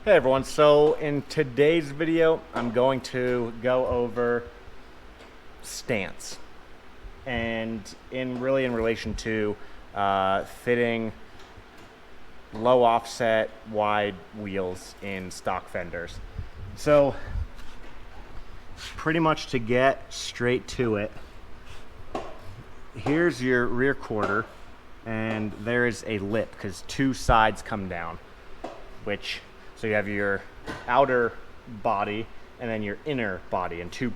Hey everyone, so in today's video I'm going to go over stance and in relation to fitting low offset wide wheels in stock Fenders. So pretty much to get straight to it, here's your rear quarter and there is a lip because two sides come down, so you have your outer body and then your inner body, and two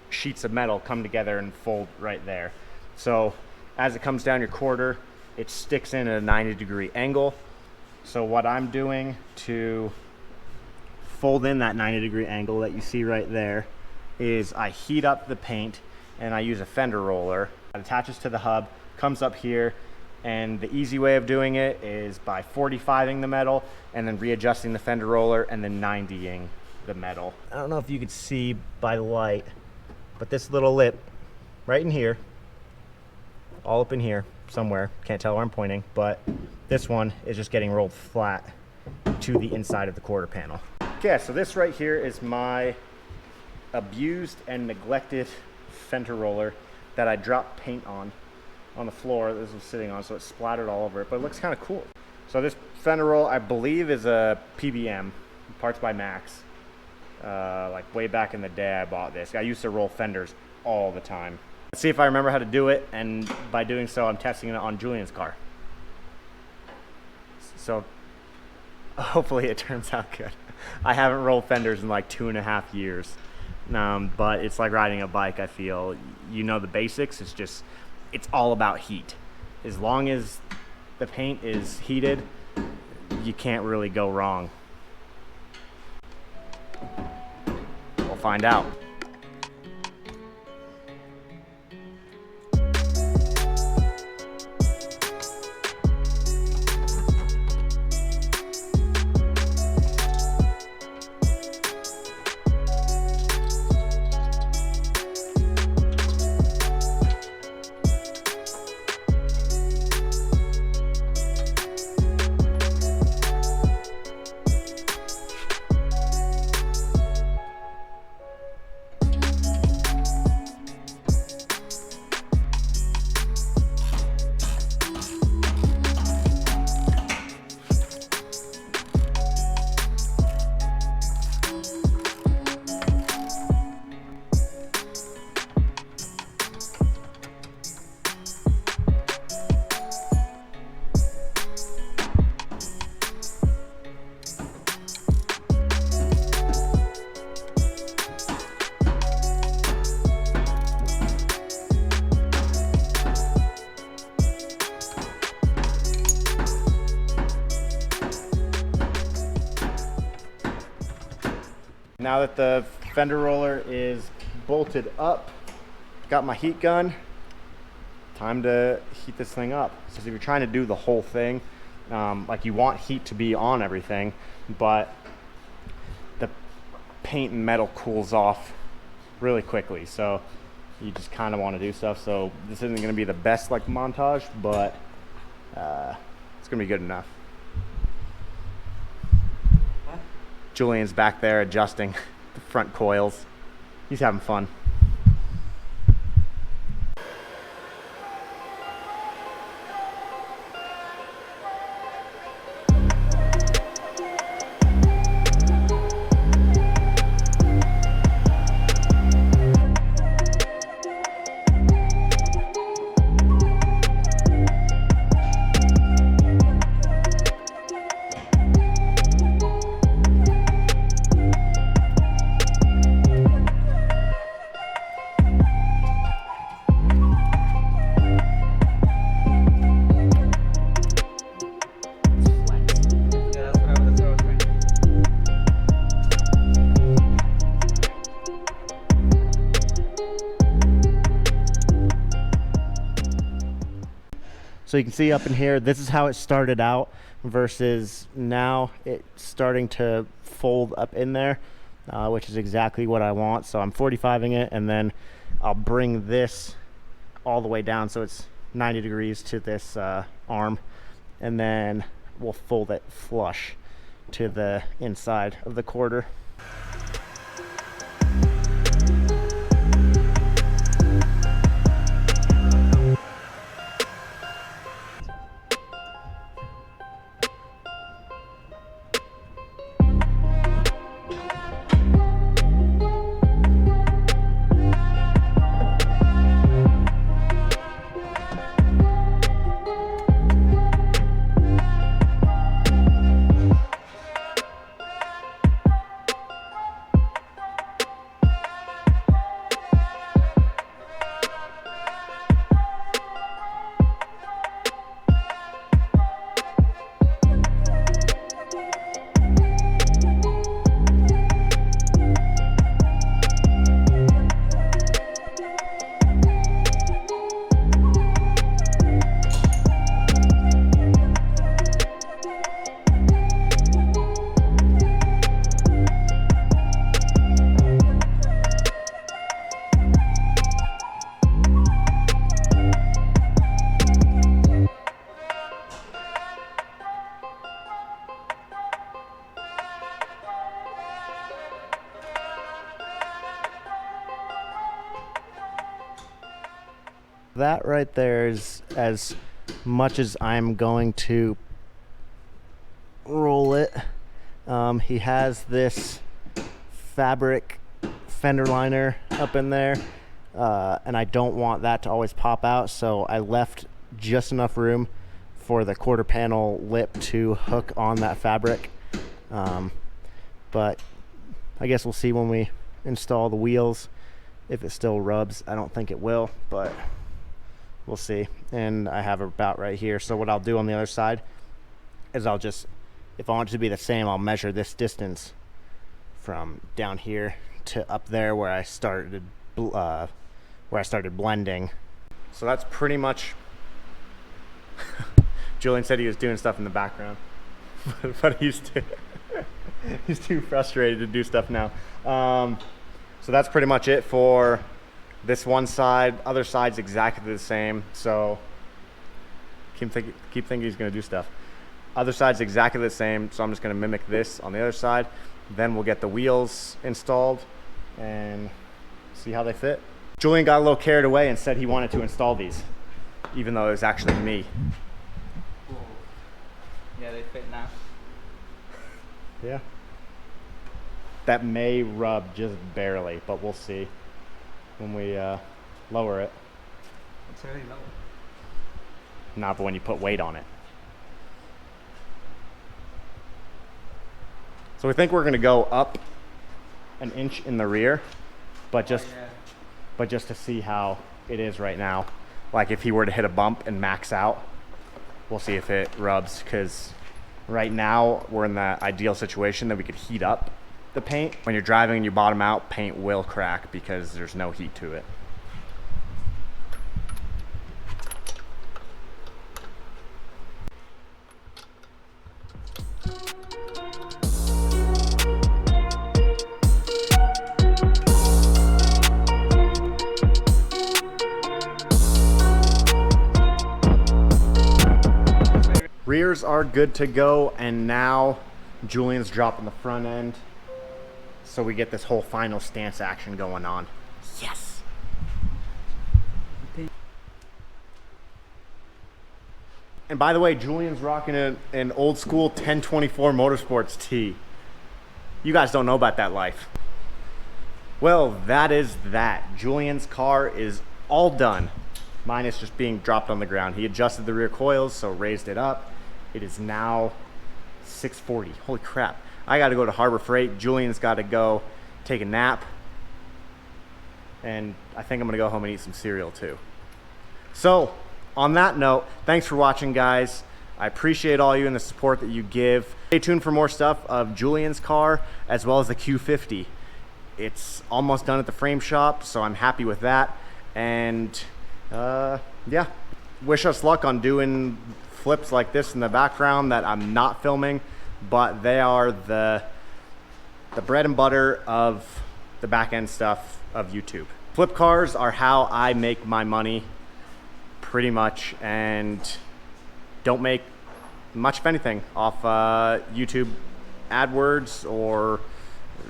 sheets of metal come together and fold right there. So as it comes down your quarter, it sticks in at a 90-degree angle. So what I'm doing to fold in that 90-degree angle that you see right there is I heat up the paint and I use a Fender roller. It attaches to the hub, comes up here, and the easy way of doing it is by 45ing the metal and then readjusting the Fender roller and then 90ing the metal. I don't know if you could see by the light, but this little lip right in here, all up in here somewhere, can't tell where I'm pointing, but this one is just getting rolled flat to the inside of the quarter panel. Okay, so this right here is my abused and neglected Fender roller that I dropped paint on the floor this was sitting on, so it splattered all over it, but it looks kind of cool. So this Fender roll, I believe, is a PBM, parts by Max. Like way back in the day I bought this. I used to roll Fenders all the time. Let's see if I remember how to do it, and by doing so I'm testing it on Julian's car. So hopefully it turns out good. I haven't rolled Fenders in like 2.5 years, but it's like riding a bike. I feel, you know, the basics. It's all about heat. As long as the paint is heated, you can't really go wrong. We'll find out. Now that the Fender roller is bolted up, got my heat gun, time to heat this thing up. So if you're trying to do the whole thing, like you want heat to be on everything, but the paint and metal cools off really quickly. So you just kind of want to do stuff. So this isn't going to be the best like montage, but it's going to be good enough. Julian's back there adjusting the front coils. He's having fun. So you can see up in here, this is how it started out versus now it's starting to fold up in there, which is exactly what I want. So I'm 45ing it, and then I'll bring this all the way down so it's 90 degrees to this arm, and then we'll fold it flush to the inside of the quarter. That right there is as much as I'm going to roll it. He has this fabric fender liner up in there, and I don't want that to always pop out, so I left just enough room for the quarter panel lip to hook on that fabric. But I guess we'll see when we install the wheels if it still rubs. I don't think it will, but we'll see. And I have a bout right here, so what I'll do on the other side is I'll just, if I want it to be the same, I'll measure this distance from down here to up there where I started blending. So that's pretty much Julian said he was doing stuff in the background but he's too frustrated to do stuff now. So that's pretty much it for this one side. Other side's exactly the same, so keep thinking he's gonna do stuff. Other side's exactly the same, so I'm just gonna mimic this on the other side. Then we'll get the wheels installed and see how they fit. Julian got a little carried away and said he wanted to install these, even though it was actually me. Cool. Yeah, they fit now. Yeah. That may rub just barely, but we'll see when we lower it. It's already low. Not for when you put weight on it. So we think we're gonna go up an inch in the rear, but just to see how it is right now. Like if he were to hit a bump and max out, we'll see if it rubs, because right now we're in that ideal situation that we could heat up the paint. When you're driving and you bottom out, paint will crack because there's no heat to it. Rears are good to go, and now Julian's dropping the front end, so we get this whole final stance action going on. Yes! And by the way, Julian's rocking an old school 1024 Motorsports tee. You guys don't know about that life. Well, that is that. Julian's car is all done. Mine is just being dropped on the ground. He adjusted the rear coils, so raised it up. It is now 6:40. Holy crap. I got to go to Harbor Freight. Julian's got to go take a nap. And I think I'm going to go home and eat some cereal too. So, on that note, thanks for watching, guys. I appreciate all you and the support that you give. Stay tuned for more stuff of Julian's car as well as the Q50. It's almost done at the frame shop, so I'm happy with that. And yeah, wish us luck on doing flips like this in the background that I'm not filming, but they are the bread and butter of the back end stuff of YouTube. Flip cars are how I make my money pretty much, and don't make much of anything off YouTube AdWords or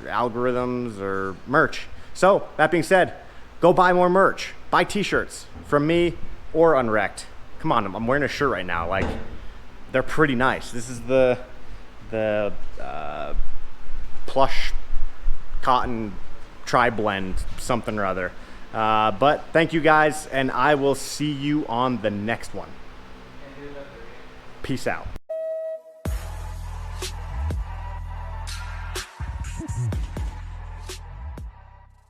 algorithms or merch. So that being said, go buy more merch. Buy t-shirts from me or Unwrecked. Come on, I'm wearing a shirt right now. Like, they're pretty nice. This is the plush cotton tri-blend something or other. But thank you guys, and I will see you on the next one. Peace out.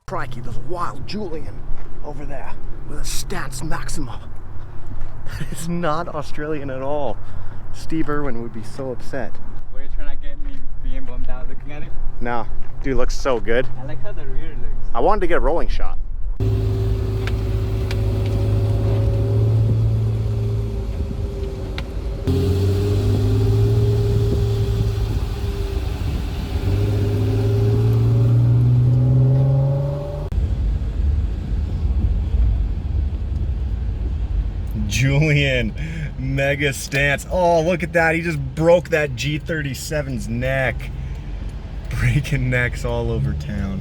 Crikey, there's a wild Julian over there with a Stance Maxima. That is not Australian at all. Steve Irwin would be so upset. Were you trying to get me being bummed out looking at it? No, dude looks so good. I like how the rear looks. I wanted to get a rolling shot. Julian, mega stance. Oh, look at that. He just broke that G37's neck. Breaking necks all over town.